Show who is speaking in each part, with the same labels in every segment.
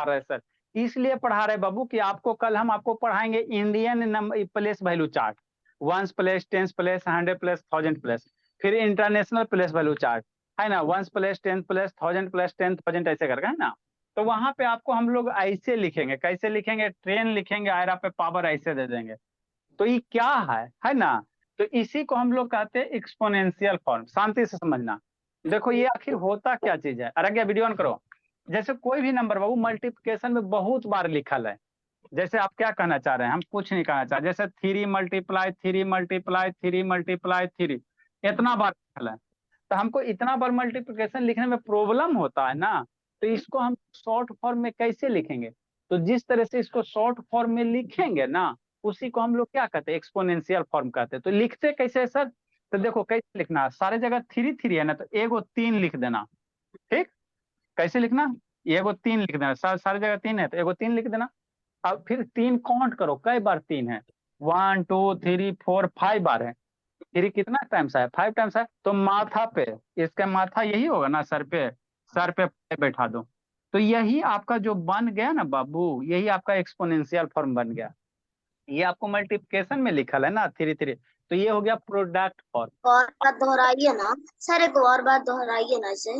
Speaker 1: रहे हैं सर, इसलिए पढ़ा रहे बाबू कि आपको कल हम आपको पढ़ाएंगे Indian number place value chart, ones place, tens place, 100 place, 1000 place, फिर इंटरनेशनल प्लेस वैल्यू चार्ट है ना, वंस प्लेस, 10 प्लेस, 1000 प्लेस, 10,000 ऐसे करके है ना। तो वहां पे आपको हम लोग ऐसे लिखेंगे, कैसे लिखेंगे, ट्रेन लिखेंगे, आयरा पे पावर ऐसे दे देंगे। तो ये क्या है ना। तो इसी को हम लोग कहते हैं एक्सपोनेंशियल फॉर्म। शांति से समझना। देखो ये आखिर होता क्या चीज है, अरे वीडियो ऑन करो। जैसे कोई भी नंबर बाबू मल्टीप्लिकेशन में बहुत बार लिखल है। जैसे आप क्या कहना चाह रहे हैं, हम कुछ नहीं कहना चाह रहे, जैसे 3 × 3 × 3 × 3 इतना बार लिखल है। तो हमको इतना बार मल्टीप्लिकेशन लिखने में प्रॉब्लम होता है ना। तो इसको हम शॉर्ट फॉर्म में कैसे लिखेंगे। तो जिस तरह से इसको शॉर्ट फॉर्म में लिखेंगे ना, उसी को हम लोग क्या कहते हैं, एक्सपोनेंशियल फॉर्म कहते हैं। तो लिखते कैसे है सर। तो देखो कैसे लिखना है, सारे जगह 3 3 है ना, तो एगो 3 लिख देना। ठीक। कैसे लिखना, एगो 3 लिख देना, सारी जगह 3 है तो एगो 3 लिख देना। अब फिर 3 काउंट करो, कई बार 3 है, 1 2 3 4 5 बार है। फिर कितना टाइम्स है, 5 टाइम्स है। तो माथा पे, इसका माथा यही होगा ना, सर पे बैठा दो। तो यही आपका जो बन गया ना बाबू, यही आपका एक्सपोनेंशियल फॉर्म बन गया। ये आपको मल्टीप्लिकेशन में लिखल है ना 3 3, तो ये हो गया प्रोडक्ट फॉर्म।
Speaker 2: और बात दोहराइए ना सर, एक और बात दोहराइए ना इसे।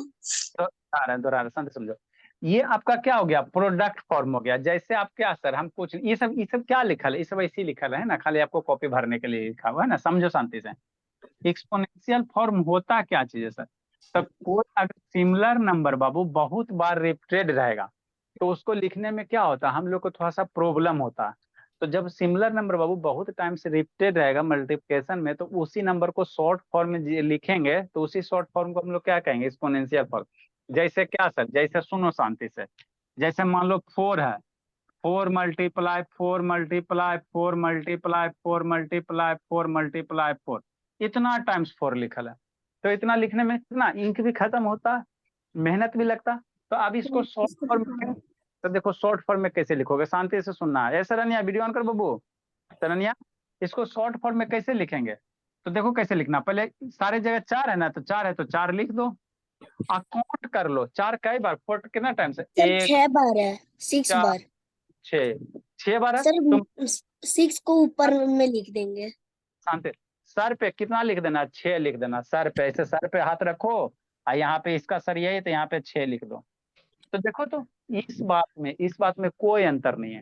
Speaker 1: दोहरा रहे समझ समझो। ये आपका क्या हो गया, प्रोडक्ट फॉर्म हो गया। जैसे आप क्या सर, हम कुछ ये सब क्या लिखल है, ये सब ऐसे ही लिखल है ना, खाली आपको कॉपी भरने के लिए लिखा हुआ है ना, समझो शांति से। एक्सपोनेंशियल फॉर्म होता क्या चीज है सर। तब कोई अगर सिमिलर नंबर बाबू बहुत बार रिपीटेड रहेगा, तो उसको लिखने में क्या होता है, हम लोग को थोड़ा सा प्रॉब्लम होता है। तो जब सिमिलर नंबर बाबू बहुत टाइम से रिपीटेड रहेगा मल्टीप्लिकेशन में, तो उसी नंबर को शॉर्ट फॉर्म में लिखेंगे, तो उसी शॉर्ट फॉर्म को हम लोग क्या कहेंगे, एक्सपोनेंशियल फॉर्म। जैसे क्या सर, जैसे सुनो शांति से। जैसे मान लो 4 है, 4 × 4 × 4 × 4 × 4 × 4 इतना टाइम्स 4 लिखल है। तो इतना लिखने में कितना इंक भी खत्म होता है, मेहनत भी लगता। तो अब इसको शॉर्ट फॉर्म में, तो देखो शॉर्ट फॉर्म में कैसे लिखोगे, शांति से सुनना है। सरनिया वीडियो ऑन कर बबू। सरनिया, इसको शॉर्ट फॉर्म में कैसे लिखेंगे। तो देखो कैसे लिखना, पहले सारे जगह 4 है ना, तो 4 है तो 4 लिख दो। काउंट कर लो, 4 कई बार, 4 कितना टाइम से,
Speaker 2: सर
Speaker 1: 1
Speaker 2: 6 बार है, 6 बार।
Speaker 1: 4 6, 6 बार है
Speaker 2: सर
Speaker 1: तुम।
Speaker 2: 6 को ऊपर में लिख देंगे।
Speaker 1: शांति, सर पे कितना लिख देना, 6 लिख देना। सर पे ऐसे सर पे हाथ रखो, और यहाँ पे इसका सर यही, तो यहाँ पे 6 लिख दो। तो देखो, तो इस बात में कोई अंतर नहीं है।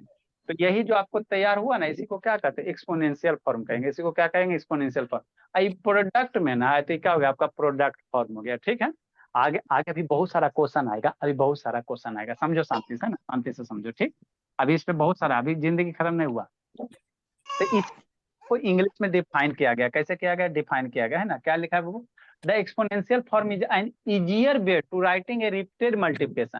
Speaker 1: तो यही जो आपको तैयार हुआ ना, इसी को क्या कहते हैं, एक्सपोनेंशियल फॉर्म कहेंगे। इसी को क्या कहेंगे, एक्सपोनेंशियल फॉर्म। आई प्रोडक्ट में ना है, तो क्या हो गया, आपका प्रोडक्ट फॉर्म हो गया। ठीक है। आगे आगे भी बहुत सारा क्वेश्चन आएगा, अभी बहुत सारा क्वेश्चन आएगा, समझो शांति से ना, शांति से समझो। ठीक। अभी इस पे बहुत सारा, अभी जिंदगी खत्म नहीं हुआ। तो इसको इंग्लिश में डिफाइन किया गया, कैसे किया गया, डिफाइन किया गया है ना, क्या लिखा है वो। The exponential form is an easier way to writing a repeated multiplication.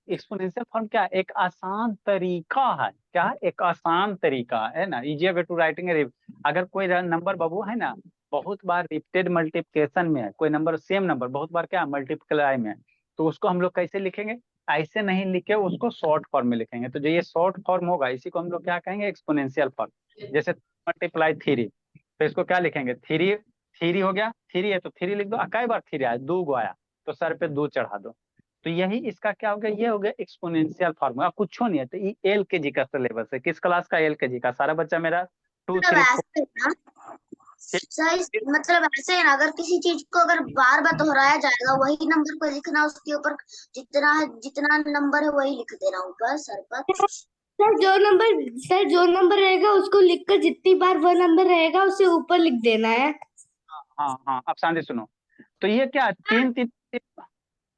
Speaker 1: Exponential form क्या, एक आसान तरीका है, क्या है, एक आसान तरीका है ना, easier way to writing a. अगर कोई नंबर बाबू है ना, बहुत बार रिपीटेड मल्टीप्लिकेशन में है, कोई नंबर सेम नंबर बहुत बार क्या मल्टीप्लाई में है, तो उसको हम लोग कैसे लिखेंगे, ऐसे नहीं लिखे, उसको शॉर्ट फॉर्म में लिखेंगे। तो जो ये शॉर्ट फॉर्म होगा, इसी को हम लोग क्या कहेंगे, एक्सपोनेंशियल फॉर्म। जैसे मल्टीप्लाई 3, तो इसको क्या लिखेंगे, 3 3 हो गया, 3 है तो 3 लिख दो। कई बार 3 आया, 2 गो आया, तो सर पे 2 चढ़ा दो। तो यही इसका क्या हो गया, ये हो गया एक्सपोनेंशियल फॉर्मूला। कुछ नहीं है, तो ये LKG का सिलेबस है। किस क्लास का, LKG का। सारा बच्चा मेरा 2
Speaker 2: मतलब
Speaker 1: 3 4।
Speaker 2: ऐसे है ना सही, मतलब ऐसे है ना, अगर किसी चीज को अगर बार बार दोहराया जाएगा, वही नंबर को लिखना, उसके ऊपर जितना नंबर है वही लिख देना ऊपर सर पर। सर जो नंबर रहेगा उसको लिखकर जितनी बार वह नंबर रहेगा उसे ऊपर लिख देना है।
Speaker 1: हाँ हाँ, अब शांति सुनो। तो ये क्या 3 3
Speaker 2: एक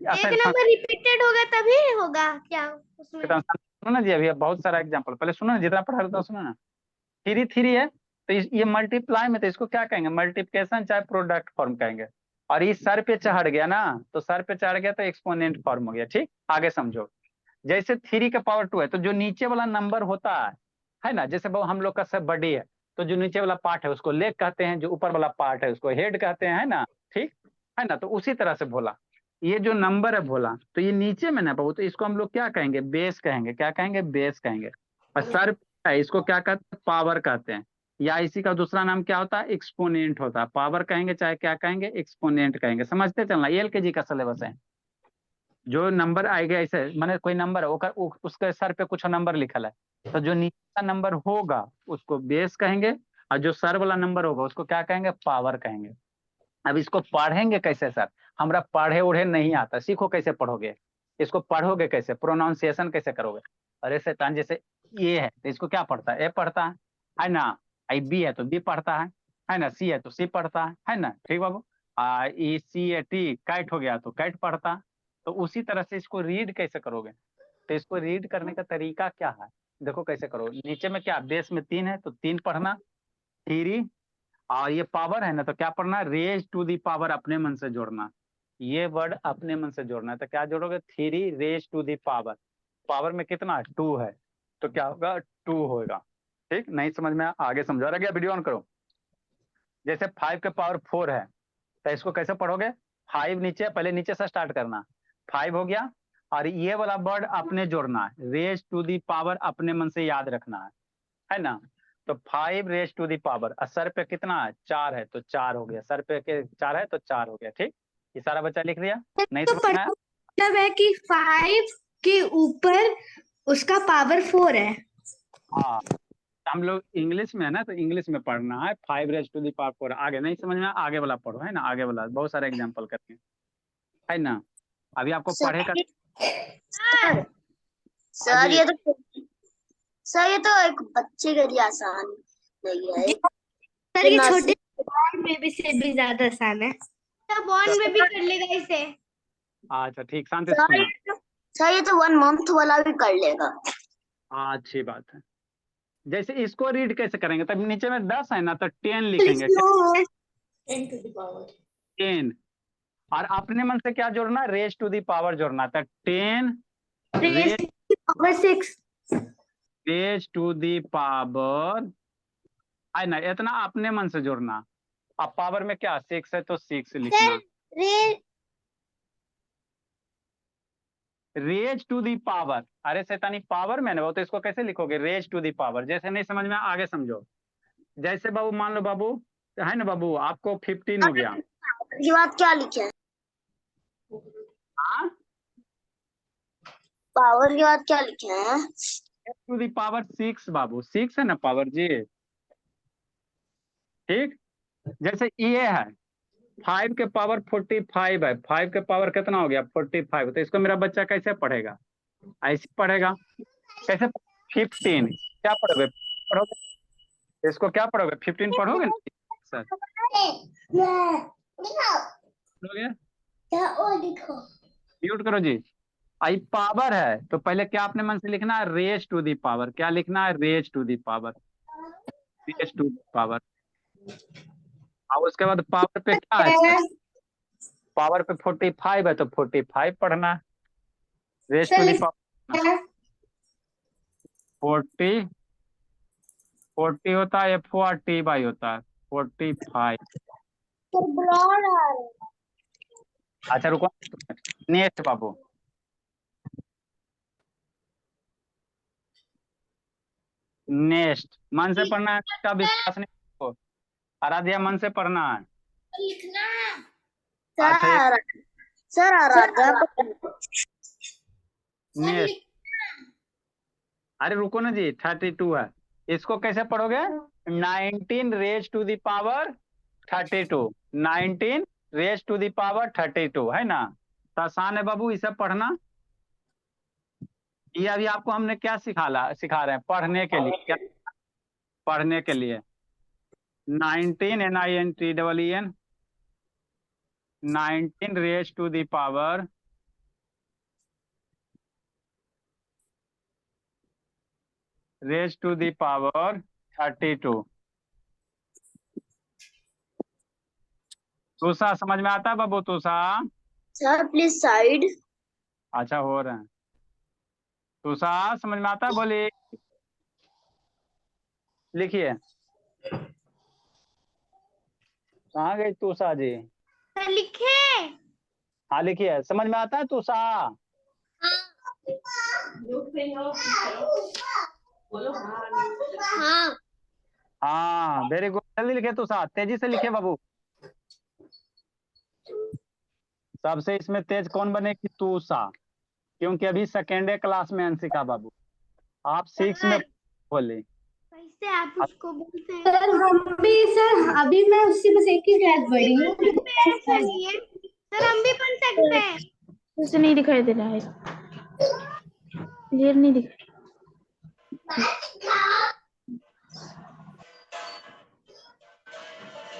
Speaker 2: नंबर रिपीटेड होगा तभी होगा क्या उसमें।
Speaker 1: सुनो ना जी, अभी बहुत सारा एग्जाम्पल, पहले सुनो ना, जितना पढ़ा था सुनो ना। 3 3 है, तो ये मल्टीप्लाई में, तो इसको क्या कहेंगे, मल्टीप्लिकेशन चाहे प्रोडक्ट फॉर्म कहेंगे। और ये सर पे चढ़ गया ना, तो सर पे चढ़ गया तो एक्सपोनेंट फॉर्म हो गया। ठीक, आगे समझो। जैसे 3 का पावर 2 है, तो जो नीचे वाला नंबर होता है ना, जैसे हम लोग का सब बॉडी है, तो जो नीचे वाला पार्ट है उसको लेग कहते हैं, जो ऊपर वाला पार्ट है उसको हेड कहते हैं, है ना। ठीक है ना। तो उसी तरह से बोला, ये जो नंबर है बोला, तो ये नीचे में ना पाओ, तो इसको हम लोग क्या कहेंगे, बेस कहेंगे। क्या कहेंगे, बेस कहेंगे। और सर पे है, इसको क्या कहते हैं, पावर कहते हैं। या इसी का दूसरा नाम क्या होता है, एक्सपोनेंट होता है। पावर कहेंगे चाहे क्या कहेंगे, एक्सपोनेंट कहेंगे। समझते चलना, ये LKG का सिलेबस है। जो नंबर आएगा ऐसे माने कोई नंबर है उसके सर पे कुछ नंबर लिखल है, तो जो नीचे का नंबर होगा उसको बेस कहेंगे, और जो सर वाला नंबर होगा उसको क्या कहेंगे, पावर कहेंगे। अब इसको पढ़ेंगे कैसे सर, हमरा पढ़े उढ़े नहीं आता, सीखो कैसे पढ़ोगे, इसको पढ़ोगे कैसे, प्रोनाउंसिएशन कैसे करोगे। अरे शैतान, जैसे ए है तो इसको क्या पढ़ता है, ए पढ़ता है ना, आई बी है तो बी पढ़ता है ना, सी है तो सी पढ़ता है ना, ठीक बाबू। ई सी ए टी कैट हो गया तो कैट पढ़ता। तो उसी तरह से इसको रीड कैसे करोगे, तो इसको रीड करने का तरीका क्या है, देखो कैसे करो। नीचे में क्या, बेस में 3 है तो 3 पढ़ना, थ्री, और ये पावर है ना तो क्या पढ़ना, रेज टू दी पावर अपने मन से जोड़ना, ये वर्ड अपने मन से जोड़ना है, तो क्या जोड़ोगे, 3 raise to the power, power में कितना 2 है तो क्या होगा 2 होगा। ठीक, नहीं समझ में आगे समझा रहा गया, वीडियो ऑन करो। जैसे 5 के पावर 4 है तो इसको कैसे पढ़ोगे, 5 नीचे, पहले नीचे से स्टार्ट करना, 5 हो गया, और ये वाला वर्ड अपने जोड़ना है, रेज टू दी पावर अपने मन से याद रखना है ना। तो 5 raise to the power, sir पे कितना है 4 है तो 4 हो गया, सर पे के 4 है तो 4 हो गया। ठीक, ये सारा बच्चा लिख दिया, नहीं
Speaker 3: तो
Speaker 1: समझ में आया?
Speaker 3: मतलब है कि 5 के ऊपर उसका पावर 4 है।
Speaker 1: हाँ, हम लोग इंग्लिश में है ना, तो इंग्लिश में पढ़ना है, 5 रेज टू दी पावर 4। आगे नहीं समझ में आया, आगे वाला पढ़ो, है ना, आगे वाला बहुत सारे एग्जाम्पल करके, है ना। अभी आपको पढ़े का
Speaker 2: सर सर ये तो सर ये तो एक बच्चे के लिए आसान नहीं है।
Speaker 3: सर ये छोटे बॉन्ड में भी से भी ज्यादा आसान है, बॉन्ड में भी कर लेगा इसे।
Speaker 1: अच्छा ठीक, शांति से सुनना।
Speaker 2: सर ये तो 1 मंथ वाला भी कर लेगा।
Speaker 1: अच्छी बात है। जैसे इसको रीड कैसे करेंगे, तब नीचे में 10 है ना तो 10 लिखेंगे, 10, और अपने मन से क्या जोड़ना, रेज टू दी पावर जोड़ना, तो 10
Speaker 3: power 6
Speaker 1: raise to the power, है ना, इतना अपने मन से जोड़ना। अब पावर में क्या 6 है तो 6 लिखना, रेज टू दी पावर। अरे शैतानी, पावर में ना वो, तो इसको कैसे लिखोगे, रेज टू दी पावर। जैसे नहीं समझ में आगे समझो। जैसे बाबू मान लो बाबू, है ना बाबू, आपको 15 हो गया,
Speaker 2: ये बात क्या लिखे है,
Speaker 1: हाँ,
Speaker 2: पावर के बाद क्या लिखे हैं,
Speaker 1: टू दी पावर 6 बाबू, 6 है ना पावर जी। ठीक, जैसे ये है 5 के पावर 45 है, 5 के पावर कितना हो गया 45, तो इसको मेरा बच्चा कैसे पढ़ेगा, ऐसे पढ़ेगा, कैसे 15 क्या पढ़ोगे, इसको क्या पढ़ोगे 15 पढ़ोगे ना सर, पढ़ोगे, म्यूट करो जी। आई पावर है तो पहले क्या अपने मन से लिखना है, रेज टू दी पावर, क्या लिखना है, raise to the power, raise to the power. और उसके बाद पावर पे क्या है, पावर पे 45 है तो 45 पढ़ना, रेज टू दी पावर 40, 40 होता है, FORTY होता है 45। अच्छा रुको, नेक्स्ट बाबू, नेक्स्ट मन से पढ़ना है, इसका विश्वास नहीं हो, आराध्या मन से पढ़ना है। अच्छा
Speaker 2: सर आराध्या
Speaker 1: नेक्स्ट, अरे रुको ना जी, 32 है, इसको कैसे पढ़ोगे, 19 raise to the power 32, 19 raise to the power 32, है ना, तो आसान है बाबू, इसे पढ़ना। ये अभी आपको हमने क्या सिखा रहे हैं, पढ़ने के लिए, क्या पढ़ने के लिए, 19 NINTEEN 19 raise to the power raise to the power 32। Tusha समझ में आता है बाबू, तुषा,
Speaker 2: सर प्लीज साइड।
Speaker 1: अच्छा हो रहे हैं, तुषा समझ में आता है, बोलिए, लिखिए, कहाँ गई तुषा जी,
Speaker 3: लिखे।
Speaker 1: हाँ लिखिए, समझ में आता है तुषा,
Speaker 2: हाँ
Speaker 1: हाँ वेरी गुड, जल्दी लिखे तुषा, तेजी से लिखे बाबू, सबसे इसमें तेज कौन बनेगी? तूषा, क्योंकि अभी सेकेंडे क्लास में अंशिका बाबू, आप 6 में बोले।
Speaker 3: कैसे आप उसको बोलते हैं? सर हम भी, सर अभी मैं उससे बस एक ही क्लास बढ़ी हूँ। सर हम भी बन सकते हैं।
Speaker 4: उसे नहीं दिखाई दे रहा है, क्लियर नहीं दिख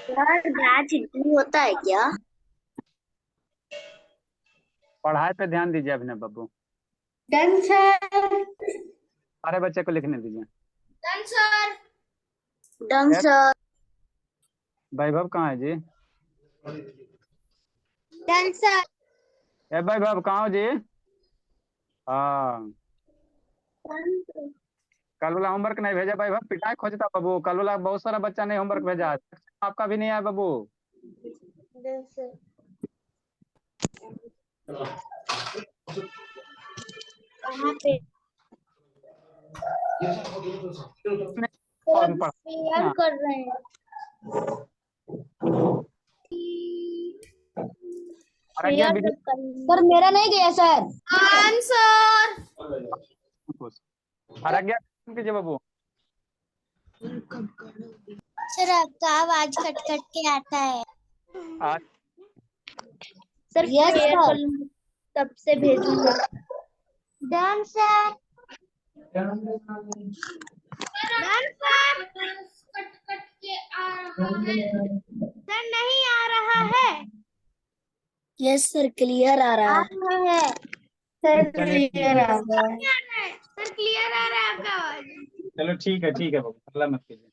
Speaker 2: यार बैच इतनी होता है क्या?
Speaker 1: पढ़ाई पे ध्यान दीजिए अभिनव बाबू।
Speaker 3: Done sir.
Speaker 1: सारे बच्चे को लिखने दीजिए।
Speaker 3: Done sir.
Speaker 2: Done sir.
Speaker 1: Vaibhav कहाँ है जी?
Speaker 3: Done sir.
Speaker 1: ए वैभव कहाँ हो जी? हाँ, कल वाला होमवर्क नहीं भेजा वैभव, पिटाई खोजता बाबू। कल वाला बहुत सारा बच्चा ने होमवर्क भेजा है, आपका भी नहीं आया बाबू।
Speaker 3: Done sir. कहाँ पे?
Speaker 1: फॉर्म पढ़
Speaker 3: क्लियर कर रहे हैं।
Speaker 1: आराध्या
Speaker 2: सर मेरा नहीं गया सर।
Speaker 3: आंसर।
Speaker 1: आराध्या कीजिए बाबू।
Speaker 3: सर आपका आवाज कट कट के आता है।
Speaker 1: आज
Speaker 3: सर क्लियर तब से भेजूंगा। Done sir. Done sir. Cut cut के आ रहा है सर, नहीं आ रहा है।
Speaker 2: यस सर क्लियर आ रहा है।
Speaker 3: सर
Speaker 1: चलिए,
Speaker 3: क्लियर आ रहा है। सर क्लियर आ रहा है आपका आवाज।
Speaker 1: चलो ठीक है बाबू, हल्ला मत कीजिए।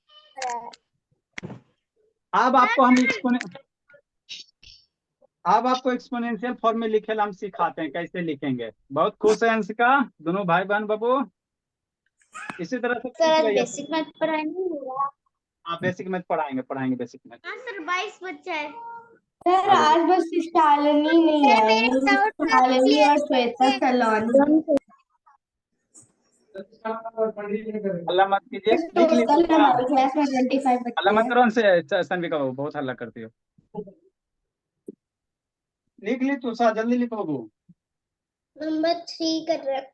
Speaker 1: अब आपको हम एक्सपोनेंशियल फॉर्म में लिखे हम सिखाते हैं कैसे लिखेंगे। बहुत खुश है अंशिका, दोनों भाई बहन बाबू। इसी तरह से
Speaker 3: सर बेसिक मैथ पढ़ाएंगे।
Speaker 1: आप बेसिक मैथ पढ़ाएंगे बेसिक मैथ।
Speaker 3: हाँ सर 22 बच्चा है। सर आज बस शालिनी नहीं आई, शालिनी और श्वेता सलोनी।
Speaker 1: हल्ला मत कीजिए, लिख लीजिए।
Speaker 3: कल हमारी क्लास में 25 बच्चे
Speaker 1: हल्ला मत
Speaker 3: हैं।
Speaker 1: करो उनसे, सन्विका बाबू बहुत हल्ला करती हो। लिख ली तू सा, जल्दी लिखो बाबू,
Speaker 3: नंबर 3 कर रहे हैं।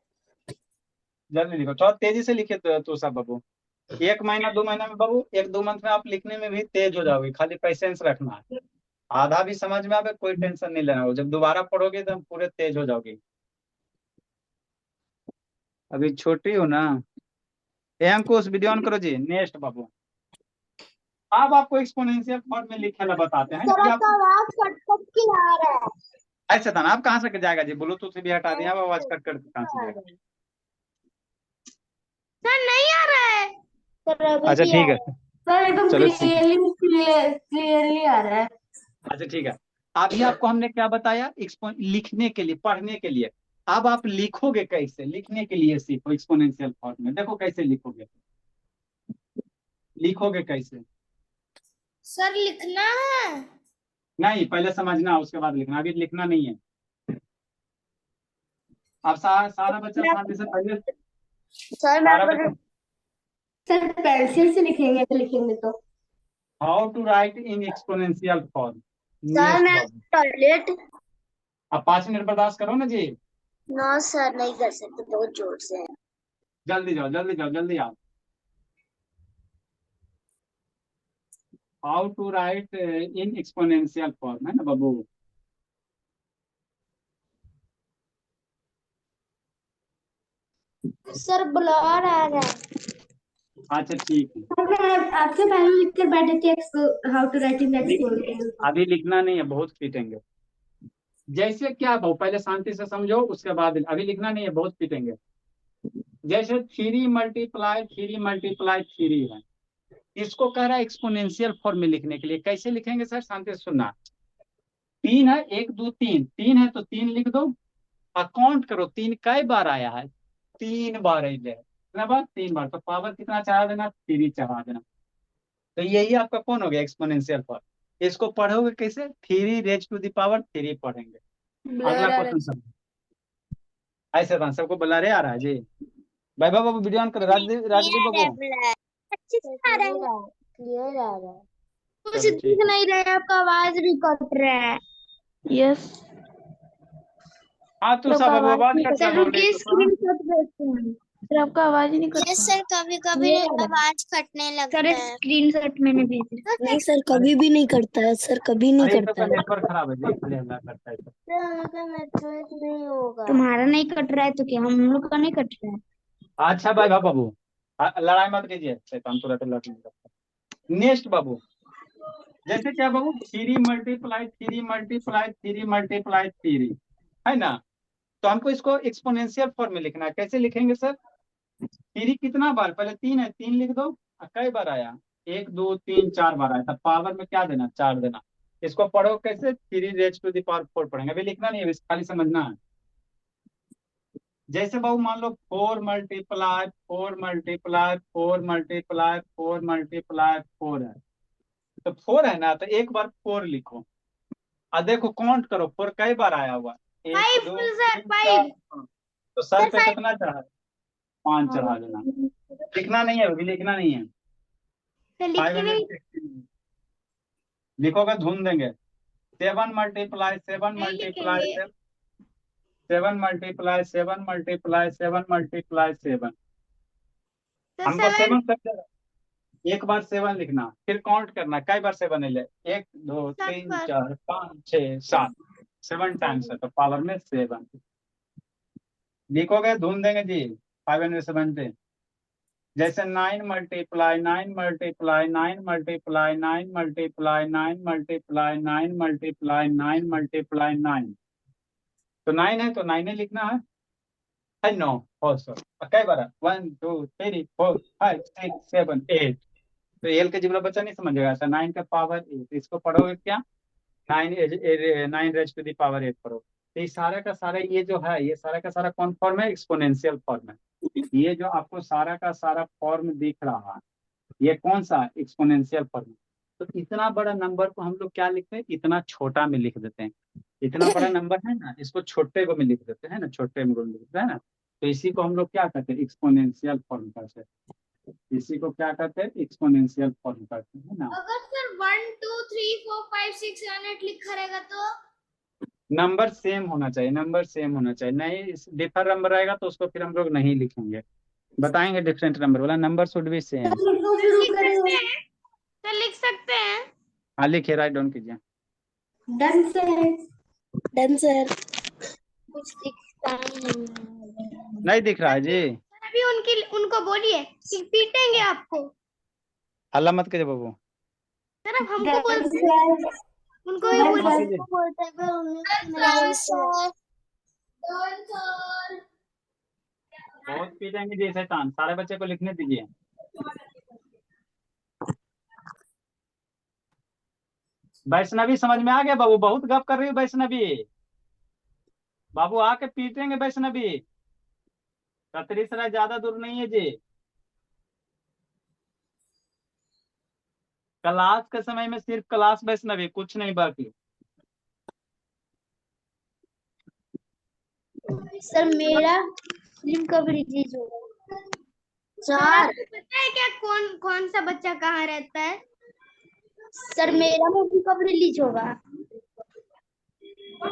Speaker 1: जल्दी लिखो, थोड़ा तेजी से लिखे तो सब बाबू। 1 महीना 2 महीना में बाबू, 1-2 मंथ में आप लिखने में भी तेज हो जाओगे, खाली पेशेंस रखना है। आधा भी समझ में आवे कोई टेंशन नहीं लेना हो, जब दोबारा पढ़ोगे तो पूरे तेज हो जाओगे। अभी छोटी हो ना। एम को उस वीडियो ऑन करो जी। नेक्स्ट बाबू, अब आपको एक्सपोनेंशियल फॉर्म में लिखना बताते हैं कि आप
Speaker 3: आवाज कट कट के आ रहा है।
Speaker 1: ऐसे था ना। आप कहाँ से जाएगा जी? ब्लूटूथ से भी हटा दिया, अब आवाज कट कर कहाँ से जाएगा?
Speaker 3: सर नहीं आ रहा है। सर अभी
Speaker 1: अच्छा
Speaker 3: भी
Speaker 1: ठीक
Speaker 3: आ
Speaker 1: है,
Speaker 3: रहा है। सर एकदम
Speaker 1: चलो ठीक है।
Speaker 3: क्लियरली आ रहा है।
Speaker 1: अच्छा ठीक है, अभी आपको हमने क्या बताया? लिखने के लिए, पढ़ने के लिए। अब आप लिखोगे कैसे? लिखने के लिए सीखो एक्सपोनेंशियल फॉर्म में। देखो कैसे लिखोगे, लिखोगे कैसे?
Speaker 3: सर लिखना है।
Speaker 1: नहीं, पहले समझना उसके बाद लिखना, अभी लिखना नहीं है। अब सारा बच्चा शांति से पहले
Speaker 2: सर
Speaker 1: सारा बच्चा
Speaker 3: सर पेंसिल से लिखेंगे तो लिखेंगे तो।
Speaker 1: How to write in exponential form.
Speaker 2: Sir मैं टॉयलेट।
Speaker 1: अब 5 मिनट बर्दाश्त करो ना जी।
Speaker 2: नो सर नहीं कर सकते, बहुत जोर से है।
Speaker 1: जल्दी जाओ जल्दी जाओ जल्दी आओ। How to write in exponential form है ना बाबू।
Speaker 3: सर ब्लर आ रहा है।
Speaker 1: अच्छा ठीक है,
Speaker 3: आपसे पहले लिखकर बैठे थे हाउ टू राइट इन
Speaker 1: अभी लिखना नहीं है, बहुत पीटेंगे। जैसे क्या भाव, पहले शांति से समझो उसके बाद। अभी लिखना नहीं है, बहुत पीटेंगे। जैसे 3 × 3 × 3 है, इसको कह रहा है एक्सपोनेंशियल फॉर्म में लिखने के लिए। कैसे लिखेंगे सर? शांति से सुनना। 3 है, 1 2 3, 3 है तो 3 लिख दो। काउंट करो 3 कई बार आया है? 3 बार है, कितना बार? 3 बार। तो पावर कितना चढ़ा देना? 3 चढ़ा देना। तो यही आपका कौन हो गया? Exponential form. इसको पढ़ोगे कैसे? 3 raised to the power 3 पढ़ेंगे। अगला क्वेश्चन सर, ऐसे था सबको बुला रहे आ रहा है जी। वैभव बाबू वीडियो ऑन करो, राजदीप बाबू।
Speaker 3: अच्छे से आ रहा है। क्लियर आ रहा है। कुछ
Speaker 1: चलो,
Speaker 3: दिख
Speaker 1: ठीक है।
Speaker 3: नहीं रहा है, आपका आवाज भी कट रहा है।
Speaker 4: यस
Speaker 1: हाँ तू सब अब आवाज कटता बोल रही है, तो
Speaker 3: स्क्रीनशॉट भेजते हैं
Speaker 4: सर आपका आवाज ही नहीं करता।
Speaker 5: यस सर, कभी कभी
Speaker 3: ये वाला।
Speaker 5: आवाज कटने लगता
Speaker 3: सर
Speaker 5: है।
Speaker 3: स्क्रीनशॉट मैंने भेजा।
Speaker 6: नहीं सर, कभी भी नहीं करता है सर, कभी नहीं
Speaker 1: अरे ये
Speaker 6: करता
Speaker 1: तो
Speaker 6: है।
Speaker 1: नेटवर्क खराब है जी, इसलिए हल्ला करता है तो।
Speaker 5: नहीं होगा।
Speaker 3: तुम्हारा नहीं कट रहा है तो क्या हम लोग का नहीं कट रहा है?
Speaker 1: अच्छा भाई बाबू, लड़ाई मत कीजिए, शैतान तुरंत लड़ नहीं सकता। नेक्स्ट बाबू, जैसे क्या बाबू, 3 मल्टीप्लाई 3 मल्टीप्लाई 3 मल्टीप्लाई 3 है ना, तो हमको इसको एक्सपोनेंशियल फॉर्म में लिखना है। कैसे लिखेंगे सर? 3 कितना बार, पहले 3 है, 3 लिख दो। कई बार आया? 1 2 3 4 बार आया, तब पावर में क्या देना, 4 देना। इसको पढ़ो कैसे, 3 रेज टू द पावर 4 पढ़ेंगे, अभी लिखना नहीं है, खाली समझना है। जैसे बाबू मान लो 4 मल्टीप्लाई 4 मल्टीप्लाई 4 मल्टीप्लाई 4 मल्टीप्लाई 4 है, तो 4 है ना, तो एक बार 4 लिखो और देखो काउंट करो 4 कई बार आया हुआ, 1 2 3 4। तो सर पे कितना चढ़ा है? 5 चढ़ा देना। लिखना नहीं है, अभी लिखना नहीं है। 516 लिखोगे धुन देंगे। 7 multiply 7 multiply 7 multiply 7 multiply 7 multiply 7, हमको 7 कर देगा। एक बार 7 लिखना, फिर काउंट करना कई बार 7 ले, 1 2 3 4 5 6 7, 7 टाइम्स है तो पावर में 7 लिखोगे, धुन देंगे जी 5 से। जैसे 9 multiply 9 multiply 9 multiply 9 multiply 9 multiply 9 multiply 9 multiply 9, तो 9 है तो 9 लिखना है 9 हो सर कई बार 1 2 3 4 5 6 7 8, तो एल के जिबला बच्चा नहीं समझेगा ऐसा। 9 का पावर 8, इसको पढ़ोगे क्या, 9 रेज टू द पावर 8 पढ़ो। तो ये सारा का सारा ये जो है, ये सारा का सारा कौन फॉर्म है, एक्सपोनेंशियल फॉर्म है। ये जो आपको सारा का सारा फॉर्म दिख रहा है, ये कौन सा एक्सपोनेंशियल फॉर्म है। तो इतना बड़ा नंबर को हम लोग क्या लिखते हैं, इतना छोटा में लिख देते हैं। इतना बड़ा नंबर है ना, इसको छोटे को में लिख देते हैं ना, छोटे में लिख देते हैं ना, तो इसी को हम लोग क्या कहते हैं, एक्सपोनेंशियल फॉर्म कहते हैं। इसी को क्या कहते हैं, एक्सपोनेंशियल फॉर्म कहते हैं ना।
Speaker 5: अगर सर 1 2 3 4 5 6 7 8 लिखा रहेगा तो
Speaker 1: नंबर सेम होना चाहिए, नंबर सेम होना चाहिए, नहीं डिफर नंबर रहेगा तो उसको फिर हम लोग नहीं लिखेंगे, बताएंगे डिफरेंट नंबर वाला, नंबर शुड बी सेम।
Speaker 5: तो लिख सकते हैं।
Speaker 1: हाँ लिखिए, राइट डाउन कीजिए।
Speaker 3: Done sir.
Speaker 6: Done sir.
Speaker 5: कुछ दिखता नहीं।
Speaker 1: नहीं दिख रहा है जी,
Speaker 5: अभी उनको बोलिए कि पीटेंगे आपको।
Speaker 1: हल्ला मत कीजिए बाबू।
Speaker 5: सर अब हमको बोलते हैं, उनको भी बोलते हैं।
Speaker 1: बहुत पीटेंगे जी शैतान, सारे बच्चे को लिखने दीजिए। वैष्णवी समझ में आ गया बाबू, बहुत गप कर रही हो वैष्णवी, बाबू आके पीटेंगे वैष्णवी, कतरीसराय ज्यादा दूर नहीं है जी। क्लास के समय में सिर्फ क्लास वैष्णवी, कुछ नहीं बाकी।
Speaker 3: सर मेरा फिल्म कब रिलीज होगा?
Speaker 5: सर पता है क्या कौन कौन सा बच्चा कहाँ रहता है?
Speaker 3: सर मेरा मूवी कब रिलीज होगा?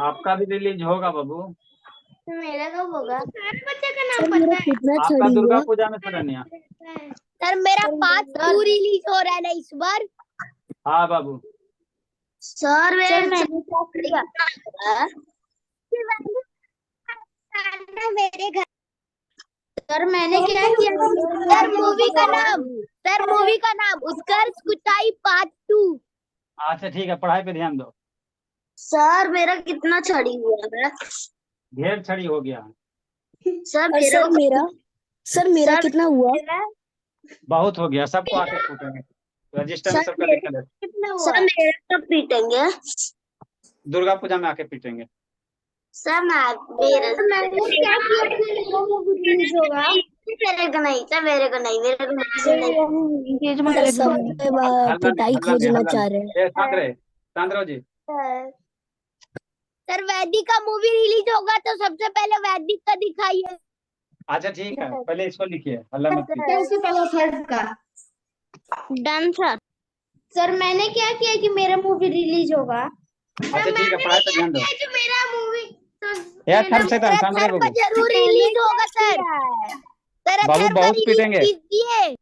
Speaker 1: आपका भी रिलीज होगा बाबू।
Speaker 5: मेरा कब होगा? सारे बच्चे का नाम
Speaker 6: मेरा
Speaker 5: पता है।
Speaker 6: कितना
Speaker 1: आपका
Speaker 6: छड़ी
Speaker 1: दुर्गा
Speaker 6: हुआ?
Speaker 1: पूजा में सरनिया।
Speaker 5: सर मेरा 5 2 रिलीज हो रहा है ना इस बार।
Speaker 1: हाँ बाबू।
Speaker 2: सर
Speaker 3: सर
Speaker 2: मेरे
Speaker 3: मैंने क्या किया?
Speaker 5: मेरे घर।
Speaker 3: सर मैंने क्या किया?
Speaker 5: सर मूवी का नाम उत्कर्ष कुटाई पार्ट 2।
Speaker 1: अच्छा ठीक है, पढ़ाई पे ध्यान दो।
Speaker 2: सर मेरा कितना छड़ी हुआ है?
Speaker 1: ढेर छड़ी हो गया,
Speaker 2: सर
Speaker 6: और
Speaker 2: मेरा
Speaker 6: सर मेरा
Speaker 2: सर,
Speaker 6: कितना हुआ?
Speaker 1: बहुत हो गया, सबको आके पूछेंगे, रजिस्टर में
Speaker 2: सर
Speaker 1: सबका
Speaker 2: मेरे-
Speaker 1: लिखा है।
Speaker 5: कितना
Speaker 2: सर मेरा कब पीटेंगे?
Speaker 1: दुर्गा पूजा में आके पीटेंगे।
Speaker 2: सर मेरे
Speaker 3: मैंने क्या किया कि मेरा मूवी रिलीज होगा?
Speaker 2: मेरे को नहीं सर, मेरे को नहीं, मेरे को नहीं।
Speaker 4: एंगेजमेंट
Speaker 6: सर
Speaker 4: वाले
Speaker 6: सब
Speaker 4: दिन
Speaker 6: पिटाई खोजना चाह रहे हैं।
Speaker 1: शांत रहो जी।
Speaker 5: सर वैदिक का मूवी रिलीज होगा तो सबसे पहले वैदिक का दिखाइए।
Speaker 1: अच्छा ठीक है, पहले इसको लिखिए, हल्ला मत कीजिए।
Speaker 3: कैसे पहला थर्ड का?
Speaker 5: Done sir.
Speaker 3: सर मैंने क्या किया कि मेरा मूवी रिलीज होगा?
Speaker 1: अच्छा ठीक है, पढ़ाई पे ध्यान दो।
Speaker 5: जो मेरा मूवी
Speaker 1: या थर्म से शांत रहे
Speaker 5: थर
Speaker 1: बाबू।
Speaker 5: जरूर रिलीज होगा सर। सर
Speaker 1: बाबू
Speaker 5: थर का
Speaker 1: बहुत
Speaker 5: रिलीज
Speaker 1: पीटेंगे।
Speaker 5: कीजिए।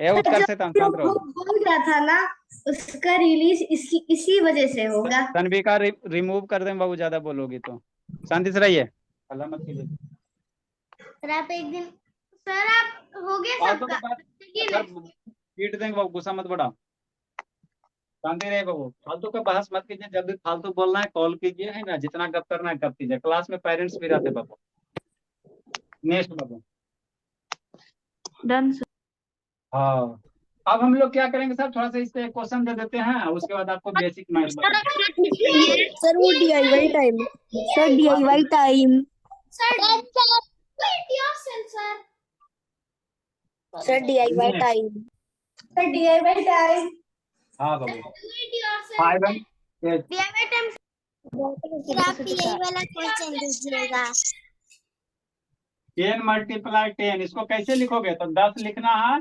Speaker 1: ए उत्कर्ष से शांत रहो।
Speaker 3: वो बोल रहा था ना, उसका रिलीज इसी वजह से होगा।
Speaker 1: तन्वी का रिमूव कर दें बाबू, ज्यादा बोलोगी तो। शांति से रहिए, हल्ला मत कीजिए।
Speaker 3: सर आप एक दिन, सर आप हो गया
Speaker 1: फालतू
Speaker 3: सबका।
Speaker 1: का बात सर पीट देंगे बाबू, गुस्सा मत बढ़ाओ। शांति रहे बाबू, फालतू का बहस मत कीजिए। जब भी फालतू बोलना है कॉल कीजिए, है ना। जितना गप करना है गप कीजिए। क्लास में पेरेंट्स भी रहते बाबू। नेक्स्ट बाबू।
Speaker 4: Done sir.
Speaker 1: हाँ, अब हम लोग क्या करेंगे सर, थोड़ा सा इस पे क्वेश्चन दे देते हैं, उसके बाद आपको बेसिक मैथ बता।
Speaker 6: सर वो DIY time, sir DIY time, sir DIY time,
Speaker 3: sir DIY time.
Speaker 1: हाँ बाबू, 5 and 8।
Speaker 3: DIY time.
Speaker 5: आप यही वाला क्वेश्चन दीजिएगा।
Speaker 1: 10 × 10, इसको कैसे लिखोगे? तो 10 लिखना है।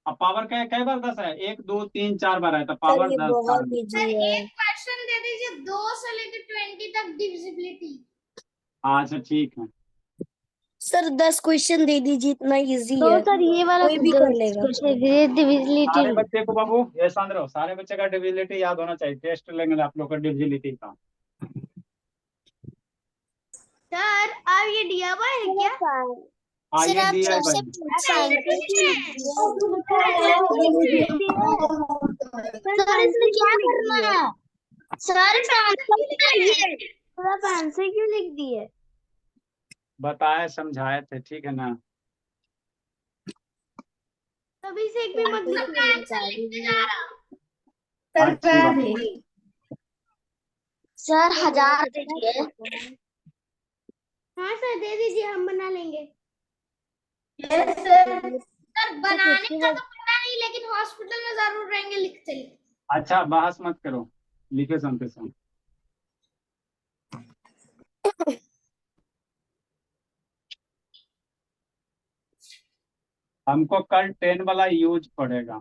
Speaker 1: अब पावर कई बार 10 है? 1 2 3 4 बार है, तो
Speaker 6: सर
Speaker 1: पावर
Speaker 6: ये
Speaker 1: 10
Speaker 6: बहुत इजी है।
Speaker 3: एक क्वेश्चन दे दीजिए 2 से लेकर 20 तक डिविजिबिलिटी।
Speaker 1: अच्छा ठीक है।
Speaker 6: सर 10 क्वेश्चन दे दीजिए, इतना इजी
Speaker 5: तो
Speaker 6: है,
Speaker 5: सर ये वाला
Speaker 6: कोई भी कर लेगा।
Speaker 5: डिविजिबिलिटी
Speaker 1: सारे बच्चे को बाबू ये शांत रहो, सारे बच्चे का डिविजिबिलिटी याद होना चाहिए। टेस्ट लेंगे आप लोग का डिविजिबिलिटी का।
Speaker 3: सर आप ये DIY है क्या?
Speaker 1: आइए दिया भाई।
Speaker 5: सर इसमें क्या करना है?
Speaker 3: सर
Speaker 5: आंसर क्यों लिख दिए?
Speaker 1: बताए समझाए थे, ठीक है ना।
Speaker 3: तभी से एक भी मतलब का आंसर लिखते जा रहा।
Speaker 1: अच्छी बात।
Speaker 2: सर 1000 दीजिए।
Speaker 3: हाँ सर दे दीजिए, हम बना लेंगे।
Speaker 5: Yes sir.
Speaker 3: सर बनाने का तो पता नहीं, लेकिन हॉस्पिटल में जरूर रहेंगे लिखते लिखते।
Speaker 1: अच्छा बहस मत करो, लिखे सुनते सुन। हमको कल 10 वाला यूज पड़ेगा।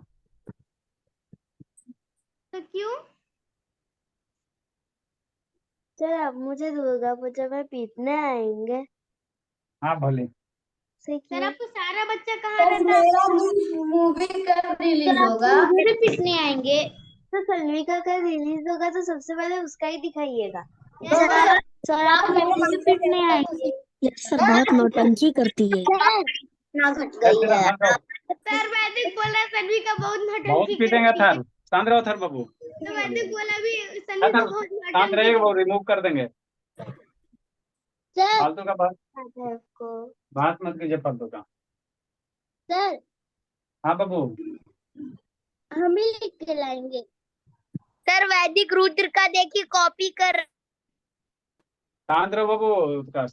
Speaker 3: तो क्यों?
Speaker 5: सर अब मुझे दुर्गा पूजा में पीटने आएंगे।
Speaker 1: हाँ भले।
Speaker 3: सर आपको सारा बच्चा कहाँ रहता है?
Speaker 5: मूवी कब रिलीज होगा?
Speaker 3: मुझे पीटने आएंगे।
Speaker 5: तो सलविका का रिलीज होगा तो सबसे पहले उसका ही दिखाइएगा।
Speaker 3: सर आप मुझे पीटने आएंगे।
Speaker 6: ये सर बहुत नौटंकी करती है।
Speaker 2: ना घट गई है।
Speaker 3: सर वैदिक बोला सभी का बहुत
Speaker 1: बहुत
Speaker 3: नौटंकी
Speaker 1: पीटेंगे
Speaker 3: करती है।
Speaker 1: थर। शांत रहो थर बाबू।
Speaker 3: तो वैदिक बोला भी सभी
Speaker 1: थर
Speaker 3: का बहुत
Speaker 1: शांत
Speaker 3: नौटंकी
Speaker 1: रहेगा वो, रिमूव कर देंगे।
Speaker 5: सर
Speaker 1: फालतू का बात
Speaker 5: आपको
Speaker 1: बात मत कीजिए फालतू का।
Speaker 5: सर
Speaker 1: हाँ बाबू।
Speaker 5: हम ही लिख के लाएंगे। सर वैदिक रुद्र का देखिए कॉपी कर।
Speaker 1: शांत रहो बाबू उसका।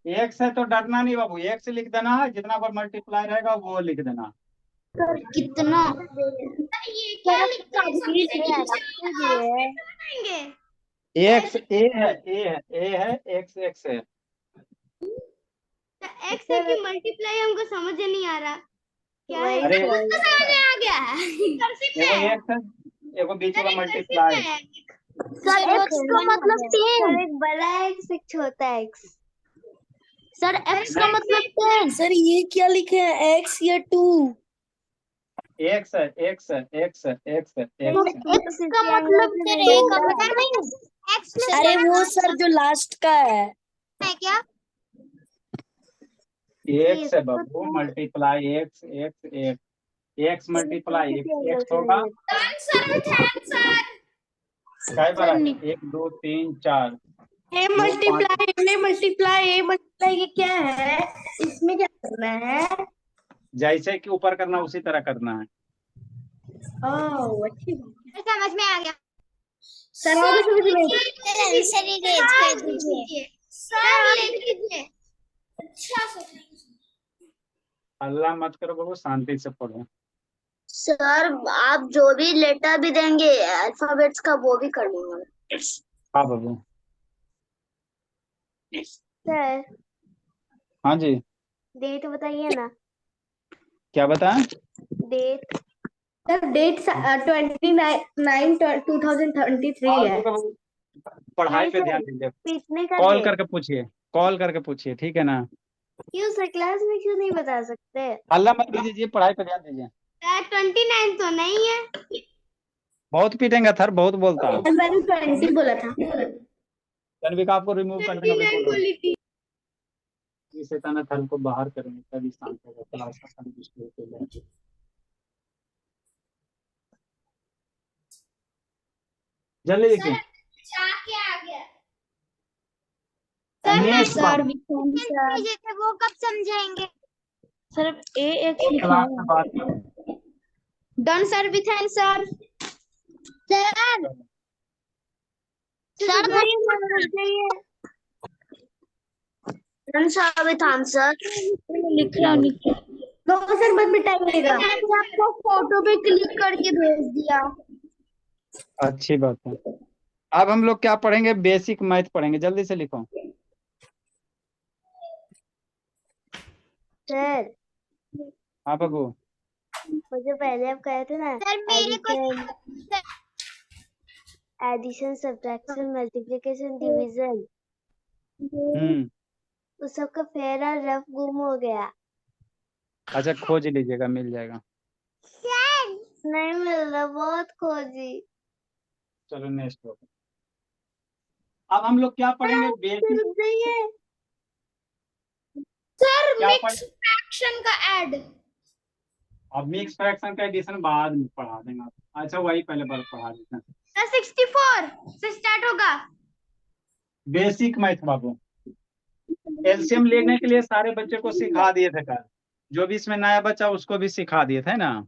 Speaker 1: एक से तो डरना नहीं बाबू, एक से लिख देना है। जितना बार मल्टीप्लाई रहेगा वो लिख देना।
Speaker 3: कितना? ये क्या लिखते हैं? सबसे नीचे बनाएंगे।
Speaker 1: एक्स ए है, एक्स एक्स है।
Speaker 3: एक्स है कि मल्टीप्लाई, हमको समझ नहीं आ रहा क्या है।
Speaker 1: अरे
Speaker 3: समझ में आ गया है। कर्सिव में है।
Speaker 1: एक्स है, एगो बीच
Speaker 3: सर
Speaker 1: का
Speaker 3: एक कर्सिव
Speaker 1: मल्टीप्लाई।
Speaker 3: में है।
Speaker 5: सर एक्स का मतलब 10। एक बड़ा एक्स एक छोटा एक्स।
Speaker 3: सर एक्स का मतलब 10।
Speaker 6: सर ये क्या लिखे हैं, X या 2?
Speaker 1: एक्स है, एक्स है, एक्स है, एक्स है, एक्स है।
Speaker 3: एक्स का मतलब सर ए का पता नहीं। एक्स में
Speaker 6: अरे वो सर जो लास्ट का है।
Speaker 3: क्या?
Speaker 1: एक्स है बाबू, multiply x x x, x multiply x होगा।
Speaker 3: आंसर आंसर
Speaker 1: क्या बार 1 2 3 4
Speaker 3: ए मल्टीप्लाई ये क्या है? इसमें क्या करना है?
Speaker 1: जैसे कि ऊपर करना उसी तरह करना है।
Speaker 3: ओह अच्छी बात, समझ में आ गया। सर आगे समझ में सर लिख लीजिए अच्छा से।
Speaker 1: अल्लाह मत करो बाबू, शांति से पढ़ो।
Speaker 2: सर आप जो भी लेटर भी देंगे अल्फाबेट्स का वो भी कर लूंगा।
Speaker 1: हाँ बाबू।
Speaker 3: सर
Speaker 1: हाँ जी,
Speaker 3: डेट बताइए ना।
Speaker 1: क्या बताएं?
Speaker 3: डेट सर, डेट 29/9/2023
Speaker 1: और
Speaker 3: है।
Speaker 1: तो कभी पढ़ाई
Speaker 3: नहीं
Speaker 1: पे ध्यान
Speaker 3: सर,
Speaker 1: दीजिए,
Speaker 3: पिछले का
Speaker 1: कॉल
Speaker 3: डेट।
Speaker 1: करके पूछिए, कॉल करके पूछिए, ठीक है ना?
Speaker 3: क्यों सर, क्लास में क्यों नहीं बता सकते?
Speaker 1: हल्ला मत कीजिए, पढ़ाई पे ध्यान दीजिए।
Speaker 3: 29 तो नहीं है।
Speaker 1: बहुत पीटेंगे थर, बहुत बोलता है।
Speaker 3: मैंने 20 बोला था।
Speaker 1: तन्वी आपको रिमूव कर देंगे, अभी
Speaker 3: 29
Speaker 1: बोल रहा हूँ।
Speaker 3: बोली थी।
Speaker 1: ये शैतान थर को बाहर करेंगे तभी शांत होगा क्लास का सब डिस्टर्ब हो जाएगा। जल्दी लिखिए। नेक्स्ट
Speaker 5: सर
Speaker 1: बाबू,
Speaker 5: भेजे थे वो कब समझाएंगे?
Speaker 4: सर ए एक्स लिखा
Speaker 1: क्लास में
Speaker 4: है।
Speaker 1: बात करेंगे।
Speaker 3: Done sir, within sir.
Speaker 5: Sir sir
Speaker 2: done sir with answer.
Speaker 4: लिख रहा हूँ, लिख रहा हूँ।
Speaker 3: नो सर, बस में टाइम लगेगा।
Speaker 5: मैंने आपको फोटो पे क्लिक करके भेज दिया।
Speaker 1: अच्छी बात है। अब हम लोग क्या पढ़ेंगे? बेसिक मैथ पढ़ेंगे, जल्दी से लिखो।
Speaker 3: सर
Speaker 1: हाँ बाबू,
Speaker 3: मुझे पहले आप कहे थे ना,
Speaker 5: सर मेरे को
Speaker 3: एडिशन, सब्ट्रैक्शन, मल्टीप्लिकेशन, डिवीजन, उस सब का फेयर और रफ गुम हो गया।
Speaker 1: अच्छा खोज लीजिएगा, मिल जाएगा।
Speaker 3: नहीं मिल रहा, बहुत खोजी।
Speaker 1: चलो नेक्स्ट हो। अब हम लोग क्या पढ़ेंगे? बेसिक।
Speaker 3: रुक जाइए
Speaker 5: सर
Speaker 1: क्या
Speaker 5: मिक्स फ्रैक्शन का ऐड।
Speaker 1: अब मिक्स फ्रैक्शन का एडिशन बाद में पढ़ा देंगे आप। अच्छा वही पहले बार पढ़ा देते हैं।
Speaker 3: 64 से स्टार्ट होगा।
Speaker 1: बेसिक मैथ बाबू, एलसीएम लेने के लिए सारे बच्चे को सिखा दिए थे कल। जो भी इसमें नया बच्चा उसको भी सिखा दिए थे ना।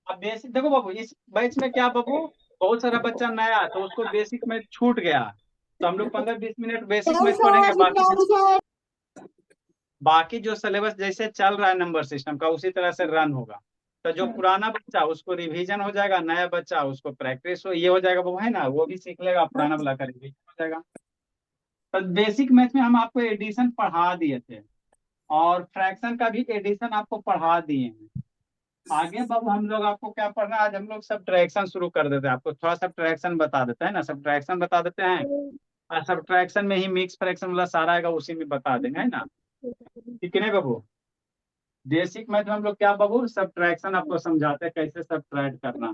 Speaker 1: अब बेसिक देखो बाबू, इस बैच में क्या बाबू, बहुत सारा बच्चा नया है तो उसको बेसिक मैथ छूट गया। तो हम लोग 15-20 मिनट बेसिक मैथ पढ़ेंगे। बाकी जो सिलेबस जैसे चल रहा है नंबर सिस्टम का उसी तरह से रन होगा। तो जो पुराना बच्चा उसको रिवीजन हो जाएगा, नया बच्चा उसको प्रैक्टिस हो, ये हो जाएगा वो है ना, वो भी सीख लेगा, पुराना वाला का रिवीजन हो जाएगा। तो बेसिक मैथ में हम आपको एडिशन पढ़ा दिए थे और फ्रैक्शन का भी एडिशन आपको पढ़ा दिए हैं। आगे बाबू हम लोग आपको क्या पढ़ना है? आज हम लोग सब्ट्रैक्शन शुरू कर देते हैं, आपको थोड़ा सब्ट्रैक्शन बता देते हैं ना, सब्ट्रैक्शन बता देते हैं। और सब्ट्रैक्शन में ही मिक्स फ्रैक्शन वाला सारा आएगा, उसी में बता देंगे, है ना? ठीक है बाबू। बेसिक मैथ में हम लोग क्या बाबू, सब्ट्रैक्शन आपको समझाते हैं कैसे सब्ट्रैक्ट करना।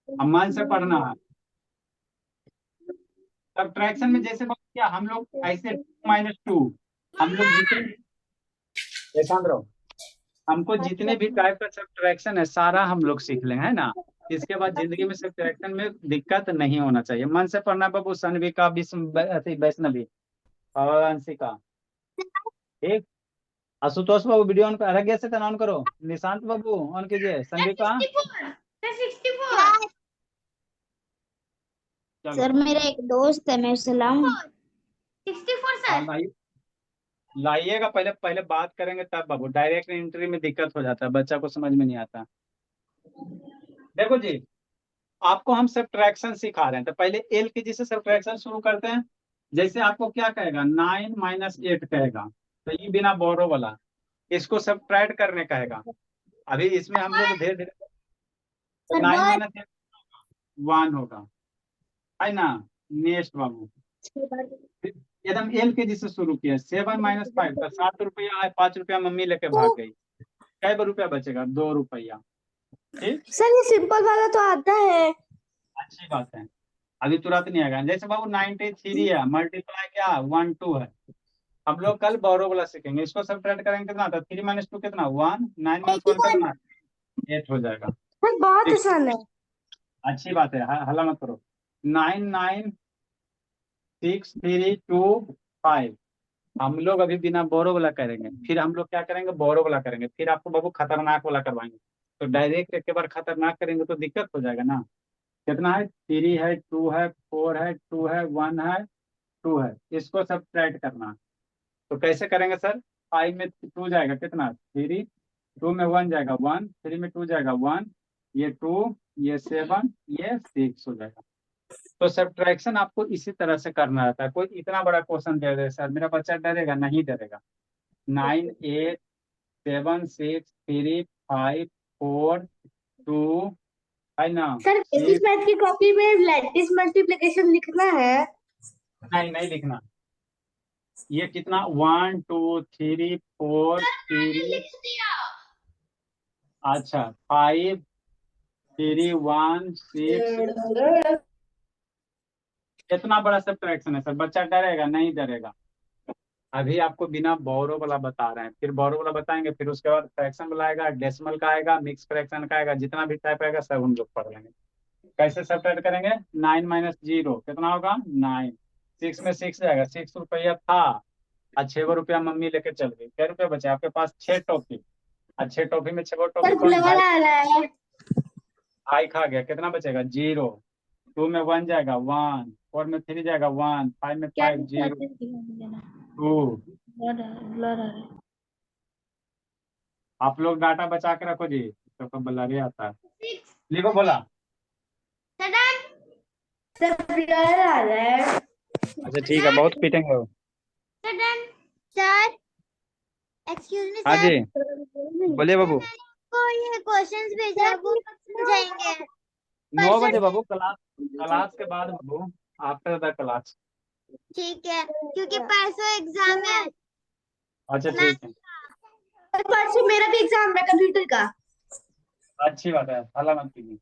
Speaker 1: अब मन से पढ़ना है। सब्ट्रैक्शन में जैसे बाबू क्या हम लोग ऐसे 2 - 2 हम लोग जितने शांत रहो, हमको जितने भी टाइप का सब्ट्रैक्शन है सारा हम लोग सीख लेंगे, है ना? इसके बाद जिंदगी में सब्ट्रैक्शन में दिक्कत नहीं होना चाहिए। मन से पढ़ना बाबू, सनवी का वैष्णवी और अंशिका, ठीक। आशुतोष बाबू वीडियो ऑन आरोग्य से ऑन करो। निशांत बाबू ऑन कीजिए। सनवी का
Speaker 3: 64।
Speaker 4: सर मेरा एक दोस्त है, मैं उसे लाऊं?
Speaker 3: 64 सर।
Speaker 1: लाइएगा, पहले पहले बात करेंगे तब बाबू। डायरेक्ट एंट्री में दिक्कत हो जाता है, बच्चा को समझ में नहीं आता। देखो जी, आपको हम सब्ट्रैक्शन सिखा रहे हैं तो पहले एल के जी से सब्ट्रैक्शन शुरू करते हैं। जैसे आपको क्या कहेगा, 9 - 8 कहेगा तो ये बिना बोरो वाला इसको सब्ट्रैक्ट करने कहेगा। अभी इसमें हम लोग धीरे धीरे 9 - 8 1 होगा, है ना? नेक्स्ट बाबू, एकदम एल के जी से शुरू किया। 7 - 5 तो 7 रुपया है, 5 रुपया मम्मी लेके भाग गई, कै रुपया बचेगा? 2 रुपया, ठीक।
Speaker 6: सर ये सिंपल वाला तो आता है।
Speaker 1: अच्छी बात है, अभी तुरंत नहीं आएगा। जैसे बाबू 93 है, मल्टीप्लाई क्या 1 2 है। हम लोग कल बोरो वाला सीखेंगे, इसको सब्ट्रैक्ट करेंगे कितना था? 3 - 2 कितना? 1। 9 - 1 कितना? 8 हो जाएगा।
Speaker 6: सर बहुत आसान है।
Speaker 1: अच्छी बात है, हल्ला मत करो। 9 9 6 3 2 5 हम लोग अभी बिना बोरो वाला करेंगे, फिर हम लोग क्या करेंगे? बोरो वाला करेंगे, फिर आपको बाबू खतरनाक वाला करवाएंगे। तो डायरेक्ट एक के बार खतरनाक करेंगे तो दिक्कत हो जाएगा ना। कितना है? 3 है, 2 है, 4 है, 2 है, 1 है, 2 है, इसको सब ट्राइट करना। तो कैसे करेंगे सर? 5 में 2 जाएगा कितना? 3, 2 में 1 जाएगा 1, 3 में 2 जाएगा 1, ये 2, ये 7, ये 6 हो जाएगा। तो सब्ट्रैक्शन आपको इसी तरह से करना रहता है। कोई इतना बड़ा क्वेश्चन दे दे सर, मेरा बच्चा डरेगा? नहीं डरेगा। 9 8 7 6 3 5 4 2 है ना
Speaker 3: सर बेसिक
Speaker 1: 6।
Speaker 3: मैथ की कॉपी में लैटिस मल्टीप्लिकेशन लिखना है।
Speaker 1: नहीं नहीं लिखना। ये कितना 1 2 3 4 3, अच्छा 5 3 1 6। इतना बड़ा सब्ट्रैक्शन है सर, बच्चा डरेगा? नहीं डरेगा। अभी आपको बिना बोरो वाला बता रहे हैं, फिर बोरो वाला बताएंगे, फिर उसके बाद फ्रैक्शन वाला आएगा, डेसिमल का आएगा, मिक्स फ्रैक्शन का आएगा, जितना भी टाइप आएगा सब हम लोग पढ़ लेंगे। कैसे सब्ट्रैक्ट करेंगे? 9 - 0 कितना होगा? 9। 6 में 6 जाएगा, 6 रुपया था और 6 रुपया मम्मी लेके चल गई। क्या रुपया बचे आपके पास? 6 टॉफी। और 6 टॉफी में 6 टॉफी
Speaker 3: सर
Speaker 1: कौन?
Speaker 3: ब्लर आ रहा है।
Speaker 1: भाई खा गया। कितना बचेगा? 0। 2 में 1 जाएगा 1, 4 में 3 जाएगा 1, 5 में 5 0 2। आप लोग डाटा बचा के रखो जी, तो ब्लर आता है। लिखो बोला।
Speaker 3: सर ब्लर आ रहा है।
Speaker 1: अच्छा ठीक है, बहुत पीटेंगे वो।
Speaker 5: सर एक्सक्यूज मी
Speaker 1: हाँ
Speaker 5: सर,
Speaker 1: जी बोलिए बाबू।
Speaker 5: को ये क्वेश्चंस भेजा वो कब समझाएंगे?
Speaker 1: 9 बजे बाबू, क्लास क्लास के बाद बाबू, आफ्टर द क्लास।
Speaker 5: ठीक है, क्योंकि परसों एग्जाम है।
Speaker 1: अच्छा ठीक है,
Speaker 3: परसों मेरा भी एग्जाम है कंप्यूटर का।
Speaker 1: अच्छी बात है, हल्ला मत कीजिए।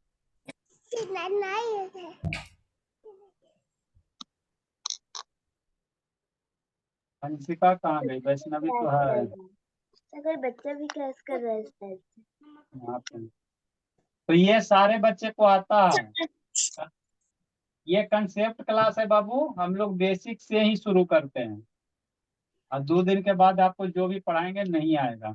Speaker 1: हंसिका कहाँ गई? वैष्णवी तो है
Speaker 5: अगर बच्चा भी क्लास कर रहा है इस टाइप से।
Speaker 1: यहाँ पे। तो ये सारे बच्चे को आता है। ये कंसेप्ट क्लास है बाबू, हम लोग बेसिक से ही शुरू करते हैं और 2 दिन के बाद आपको जो भी पढ़ाएंगे नहीं आएगा।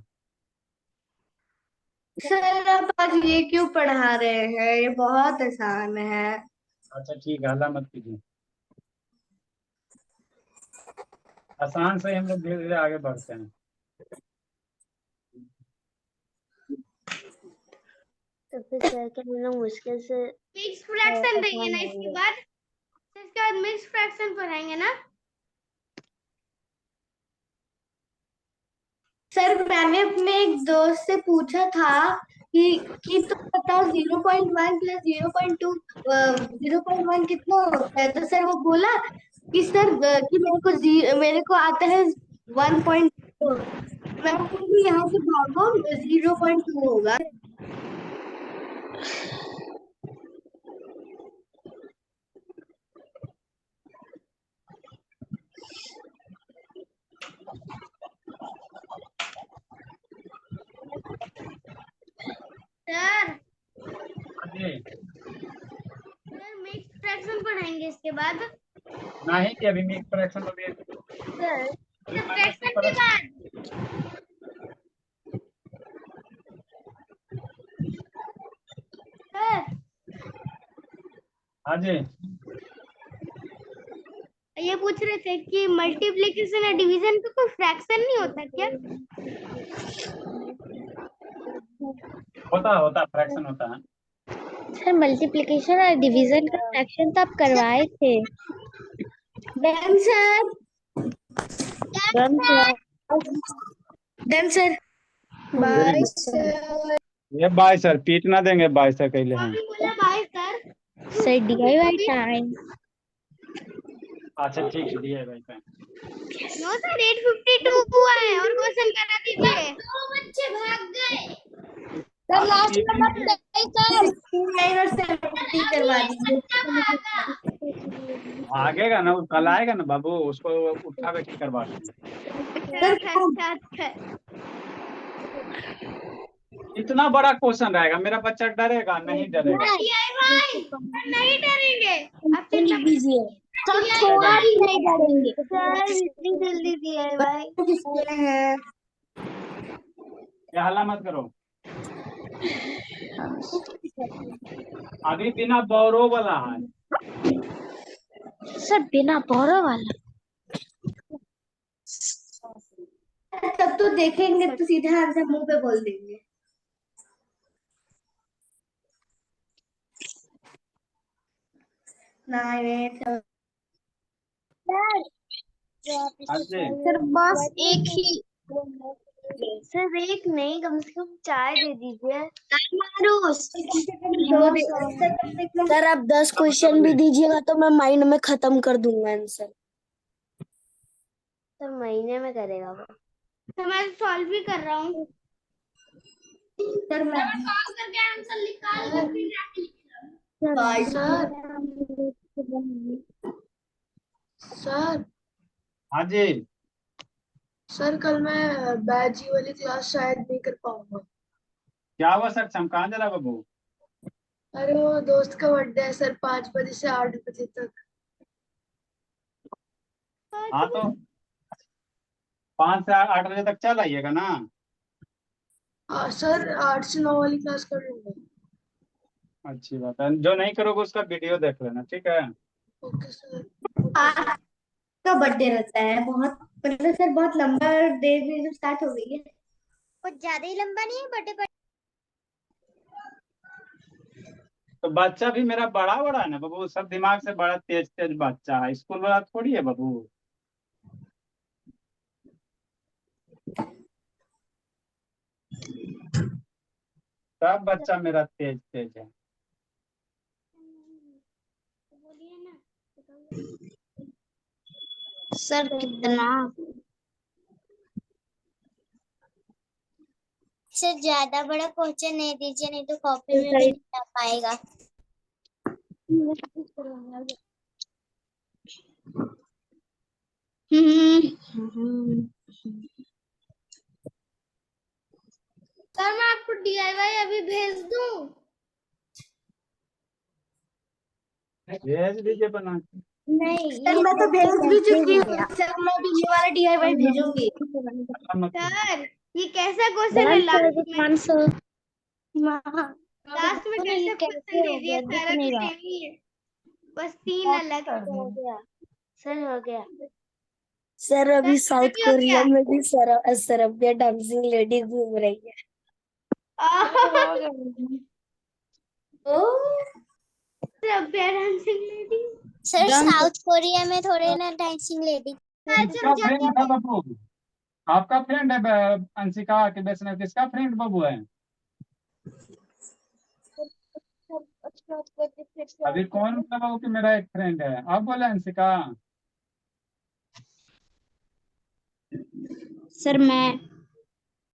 Speaker 3: सर आप आज ये क्यों पढ़ा रहे हैं? ये बहुत आसान है।
Speaker 1: अच्छा ठीक है, हल्ला मत कीजिए। आसान से ही हम लोग धीरे धीरे आगे बढ़ते हैं।
Speaker 5: तो फिर सर के हम लोग मुश्किल से
Speaker 3: मिक्स फ्रैक्शन देंगे ना
Speaker 5: आसान
Speaker 3: इसके बाद मिक्स फ्रैक्शन पढ़ाएंगे ना। सर मैंने अपने एक दोस्त से पूछा था कि तुम बताओ 0.1 प्लस 0.2 0.1 कितना होता है। तो सर वो बोला कि सर कि मेरे को आता है 1.2। मैं बोली यहाँ से भागो 0.2 होगा। सर
Speaker 1: जी
Speaker 3: सर मिक्स फ्रैक्शन पढ़ाएंगे इसके बाद।
Speaker 1: नहीं कि अभी मिक्स फ्रैक्शन तो भी
Speaker 5: सर
Speaker 3: फ्रैक्शन के बाद सर
Speaker 1: हाँ जी
Speaker 3: ये पूछ रहे थे कि मल्टीप्लिकेशन या डिवीजन का कोई फ्रैक्शन नहीं होता क्या?
Speaker 1: होता फ्रैक्शन होता है।
Speaker 5: सर मल्टीप्लिकेशन और डिवीजन का फ्रैक्शन तो आप करवाए थे।
Speaker 3: Done sir. Done sir.
Speaker 1: Very good. ये बाय सर, पीट ना देंगे बाय सर कहले हैं।
Speaker 3: बोला bye sir.
Speaker 5: Sir DIY time.
Speaker 1: अच्छा ठीक है, दिया भाई पे।
Speaker 3: नो सर 852 हुआ है और क्वेश्चन करा दीजिए। दो बच्चे भाग गए।
Speaker 5: सर लास्ट में मत गए सर।
Speaker 3: 69 और 70 करवा दीजिए।
Speaker 1: भागेगा ना, वो कल आएगा ना बाबू, उसको उठा बैठी करवा देंगे।
Speaker 3: सर
Speaker 1: इतना बड़ा क्वेश्चन रहेगा, मेरा बच्चा डरेगा? नहीं डरेगा।
Speaker 3: नहीं डरेंगे। आप
Speaker 5: लिख दीजिए सर, थोड़ा भी नहीं डरेंगे सर। इतनी जल्दी DIY
Speaker 3: है।
Speaker 1: या हल्ला मत करो। अभी बिना बोरो वाला है।
Speaker 5: सर, बिना बोरो वाला।
Speaker 3: तब तो देखेंगे तो सीधे आंसर मुंह पे बोल देंगे। 9 8
Speaker 1: हाँ जी
Speaker 5: सर बस एक ही सर, एक नहीं, कम से कम चाय दे दीजिए।
Speaker 3: दो दे सर कम से कम
Speaker 6: सर आप 10 क्वेश्चन भी दीजिएगा तो मैं माइंड में खत्म कर दूंगा आंसर।
Speaker 5: सर महीने में करेगा वो।
Speaker 3: तो मैं सॉल्व भी कर रहा हूँ सर। मैं
Speaker 7: सर
Speaker 1: हाँ जी।
Speaker 7: सर कल मैं बैजी वाली क्लास शायद नहीं कर पाऊंगा।
Speaker 1: क्या हुआ सक्षम, कहाँ चला बाबू?
Speaker 7: अरे वो दोस्त का बर्थडे है सर, 5 बजे से 8 बजे तक।
Speaker 1: हाँ तो 5 से 8 बजे तक चल आइएगा ना।
Speaker 7: हाँ सर, 8 से 9 वाली क्लास कर लूंगा।
Speaker 1: अच्छी बात है, जो नहीं करोगे उसका वीडियो देख लेना, ठीक है।
Speaker 7: Okay sir.
Speaker 3: का बर्थडे रहता है बहुत, मतलब सर बहुत लंबा देर में स्टार्ट हो गई है।
Speaker 5: कुछ ज्यादा ही लंबा नहीं है बर्थडे।
Speaker 1: तो बच्चा भी मेरा बड़ा बड़ा है ना बाबू, सब दिमाग से बड़ा तेज तेज बच्चा है, स्कूल वाला थोड़ी है बाबू। सब बच्चा मेरा तेज तेज है।
Speaker 4: सर कितना?
Speaker 5: सर ज्यादा बड़ा क्वेश्चन नहीं दीजिए, नहीं तो कॉपी में भी नहीं आ पाएगा।
Speaker 3: सर मैं आपको DIY अभी भेज दूं?
Speaker 1: भेज दीजिए बना के।
Speaker 5: नहीं,
Speaker 3: सर मैं तो भेज भी चुकी हूँ सर, मैं भी ये वाला DIY भेजूंगी। सर ये कैसा क्वेश्चन है? लास्ट में कैसे क्वेश्चन दे दिया? सारा तो सेम ही है, बस 3 अलग है।
Speaker 5: हो गया सर, हो गया।
Speaker 6: सर अभी
Speaker 3: सर
Speaker 6: साउथ
Speaker 3: भी हो
Speaker 6: कोरिया
Speaker 3: गया।
Speaker 6: में भी सरबिया डांसिंग लेडी घूम रही है।
Speaker 3: Dancing lady.
Speaker 5: Sir south Korea में थोड़े ना डांसिंग लेडी।
Speaker 1: किसका फ्रेंड था बाबू? आपका फ्रेंड है अंशिका के बेसना, किसका फ्रेंड बाबू है? अभी कौन बोला बाबू कि मेरा एक फ्रेंड है? आप बोले अंशिका।
Speaker 4: सर मैं